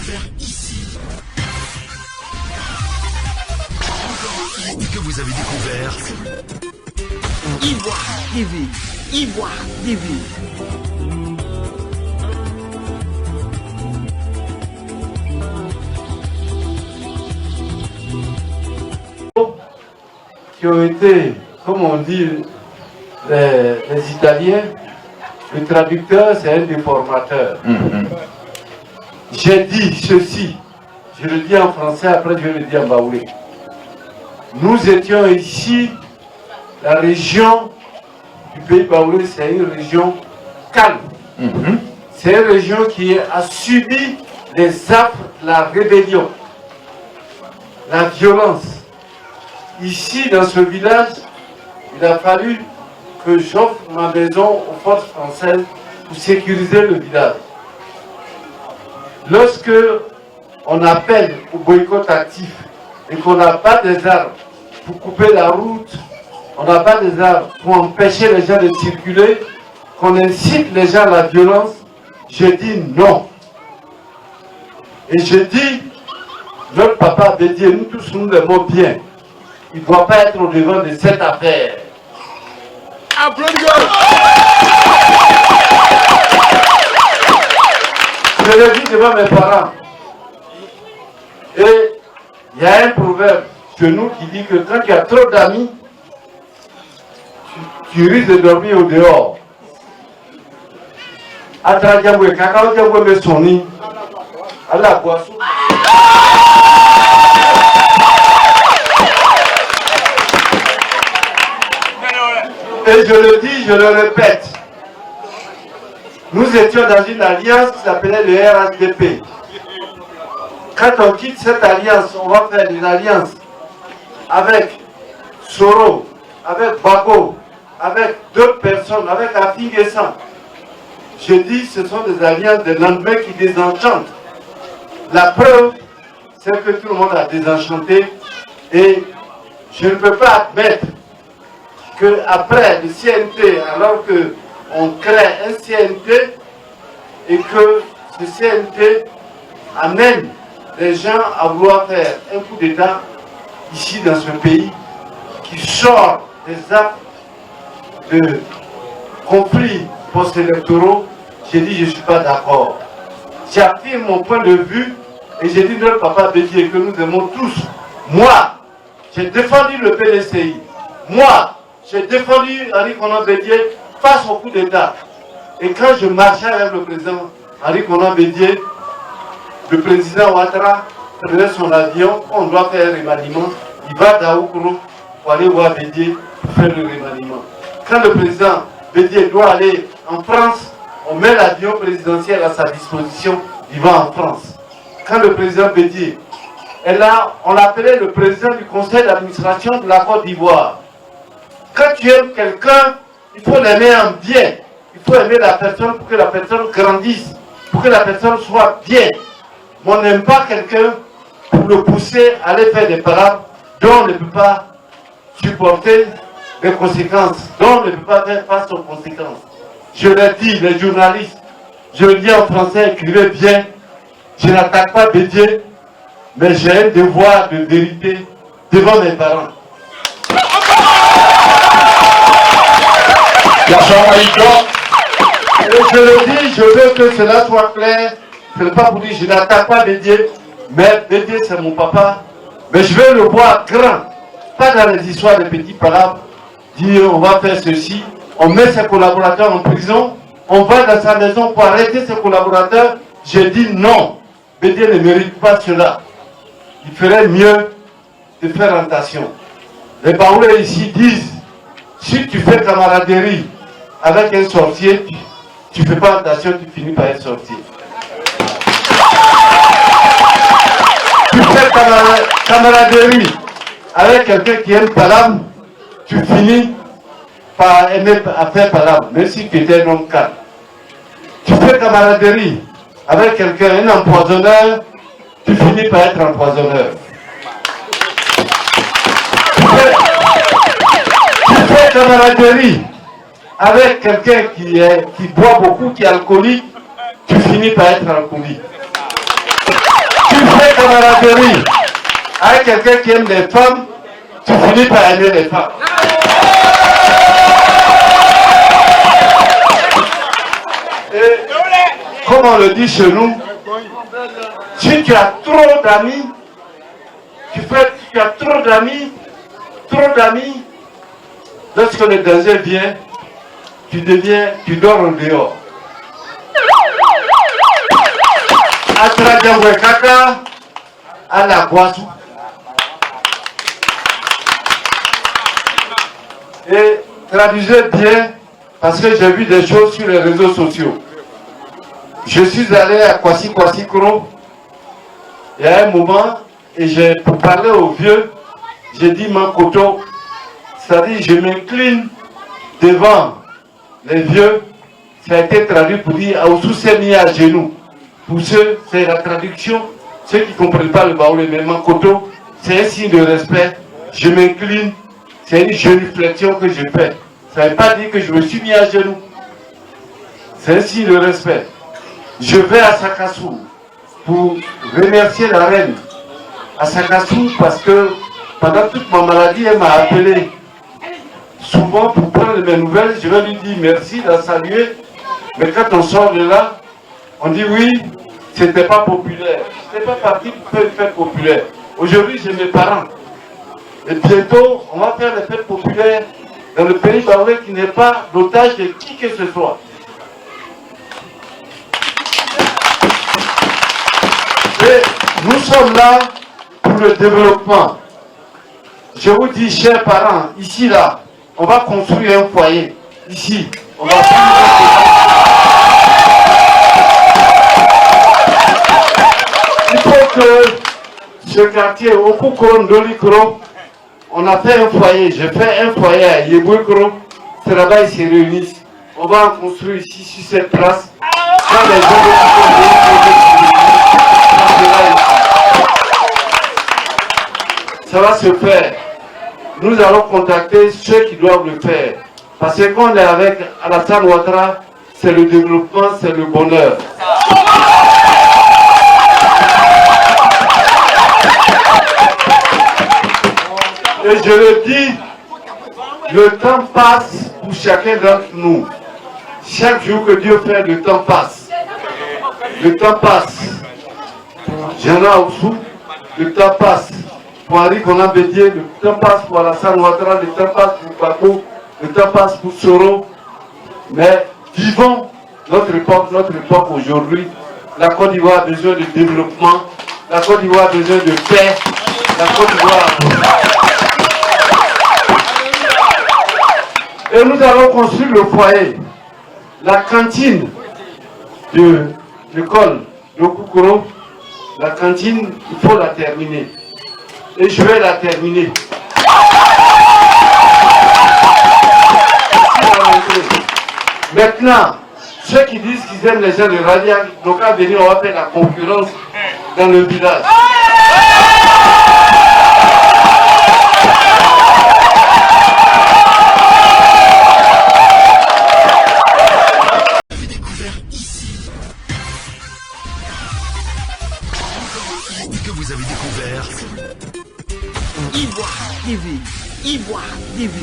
découvert ici. Et que vous avez découvert Ivoire TV. Ivoire TV. Qui ont été, comme on dit les Italiens, le traducteur c'est un déformateur. J'ai dit ceci, je le dis en français, après je le dis en baoulé. Nous étions ici, la région du pays baoulé, c'est une région calme. C'est une région qui a subi les affres de la rébellion, la violence. Ici, dans ce village, il a fallu que j'offre ma maison aux forces françaises pour sécuriser le village. Lorsque on appelle au boycott actif et qu'on n'a pas des armes pour couper la route, on n'a pas des armes pour empêcher les gens de circuler, qu'on incite les gens à la violence, je dis non. Et je dis, notre papa Bédié, nous tous nous l'aimons bien. Il ne doit pas être au devant de cette affaire. Applaudissements. Je le dis devant mes parents. Et il y a un proverbe chez nous qui dit que quand il y a trop d'amis, tu risques de dormir au dehors. Atradiaboué, kakao diaboué me soni. Allah boisson. Et je le dis, je le répète, nous étions dans une alliance qui s'appelait le RHDP. Quand on quitte cette alliance, on va faire une alliance avec Soro, avec Bako, avec d'autres personnes, avec Afingessan. Je dis, ce sont des alliances de lendemain qui désenchantent. La preuve, c'est que tout le monde a désenchanté et je ne peux pas admettre qu'après le CNT, alors qu'on crée un CNT et que ce CNT amène les gens à vouloir faire un coup d'État ici dans ce pays qui sort des actes de conflits post-électoraux, j'ai dit je ne suis pas d'accord. J'affirme mon point de vue et j'ai dit notre papa Bédié que nous aimons tous. Moi, j'ai défendu le PDCI. Moi, j'ai défendu Henri Konan Bédié face au coup d'État. Et quand je marchais avec le président Henri Konan Bédié, le président Ouattara prenait son avion, on doit faire un remaniement. Il va à Daoukro pour aller voir Bédié pour faire le remaniement. Quand le président Bédié doit aller en France, on met l'avion présidentiel à sa disposition, il va en France. Quand le président Bédié est là, on l'appelait le président du conseil d'administration de la Côte d'Ivoire. Quand tu aimes quelqu'un, il faut l'aimer en bien. Il faut aimer la personne pour que la personne grandisse, pour que la personne soit bien. Mais on n'aime pas quelqu'un pour le pousser à aller faire des parades dont on ne peut pas supporter les conséquences, dont on ne peut pas faire face aux conséquences. Je l'ai dit, les journalistes, je le dis en français, écrivez bien, je n'attaque pas Bédié, mais j'ai un devoir de vérité devant mes parents. Et je le dis, je veux que cela soit clair. Ce n'est pas pour dire je n'attaque pas Bédié, mais Bédié c'est mon papa. Mais je veux le voir grand, pas dans les histoires de petits palabres. Dire on va faire ceci, on met ses collaborateurs en prison, on va dans sa maison pour arrêter ses collaborateurs. Je dis non, Bédié ne mérite pas cela. Il ferait mieux de faire attention. Les Baoulés ici disent, si tu fais camaraderie avec un sorcier, tu ne fais pas attention, tu finis par être sorcier. Tu fais camaraderie avec quelqu'un qui aime palabre, tu finis par aimer faire palabre, même si tu étais un homme calme. Tu fais camaraderie avec quelqu'un, un empoisonneur, tu finis par être empoisonneur. Tu fais camaraderie avec quelqu'un qui boit beaucoup, qui est alcoolique, tu finis par être alcoolique. tu fais camaraderie avec quelqu'un qui aime les femmes, tu finis par aimer les femmes. Et comme on le dit chez nous, si tu as trop d'amis, tu as trop d'amis, lorsque le danger vient, tu dors en dehors. Atradjangwe kaka, à la boisson. Et traduisez bien, parce que j'ai vu des choses sur les réseaux sociaux. Je suis allé à Kwasi Kro, il y a un moment, et pour parler aux vieux, j'ai dit Mankoto, c'est-à-dire je m'incline devant les vieux, ça a été traduit pour dire Aoussou s'est mis à genoux. Pour ceux, c'est la traduction, ceux qui ne comprennent pas le baoulé, mais Mankoto, c'est un signe de respect, je m'incline, c'est une génuflexion que je fais. Ça ne veut pas dire que je me suis mis à genoux. C'est un signe de respect. Je vais à Sakassou pour remercier la reine. À Sakassou parce que pendant toute ma maladie, elle m'a appelé souvent pour prendre mes nouvelles. Je vais lui dire merci, la saluer. Mais quand on sort de là, on dit oui, c'était pas populaire. Je n'étais pas parti pour faire une fête populaire. Aujourd'hui, j'ai mes parents. Et bientôt, on va faire des fêtes populaires dans le pays baoulé qui n'est pas l'otage de qui que ce soit. Et nous sommes là pour le développement. Je vous dis, chers parents, ici, là, on va construire un foyer. Ici, on va il faut que ce quartier, au Koukoro Ndolikoro, on a fait un foyer. J'ai fait un foyer à Yeboukoro. C'est là-bas, ils se réunissent. On va en construire ici, sur cette place. Quand les gens ça va se faire. Nous allons contacter ceux qui doivent le faire. Parce que quand on est avec Alassane Ouattara, c'est le développement, c'est le bonheur. Et je le dis, le temps passe pour chacun d'entre nous. Chaque jour que Dieu fait, le temps passe. Le temps passe. J'en ai aussi, le temps passe. Pour Henri Konan Bédié, le temps passe pour Alassane Ouattara, le temps passe pour Bako, le temps passe pour Soro. Mais vivons notre époque aujourd'hui. La Côte d'Ivoire a besoin de développement, la Côte d'Ivoire a besoin de paix, la Côte d'Ivoire. Et nous allons construire le foyer, la cantine de l'école de Koukoro. La cantine, il faut la terminer. Et je vais la terminer. Maintenant, ceux qui disent qu'ils aiment les gens de Radia, n'ont qu'à venir, on va faire la concurrence dans le village. Que vous avez découvert Ivoire TV.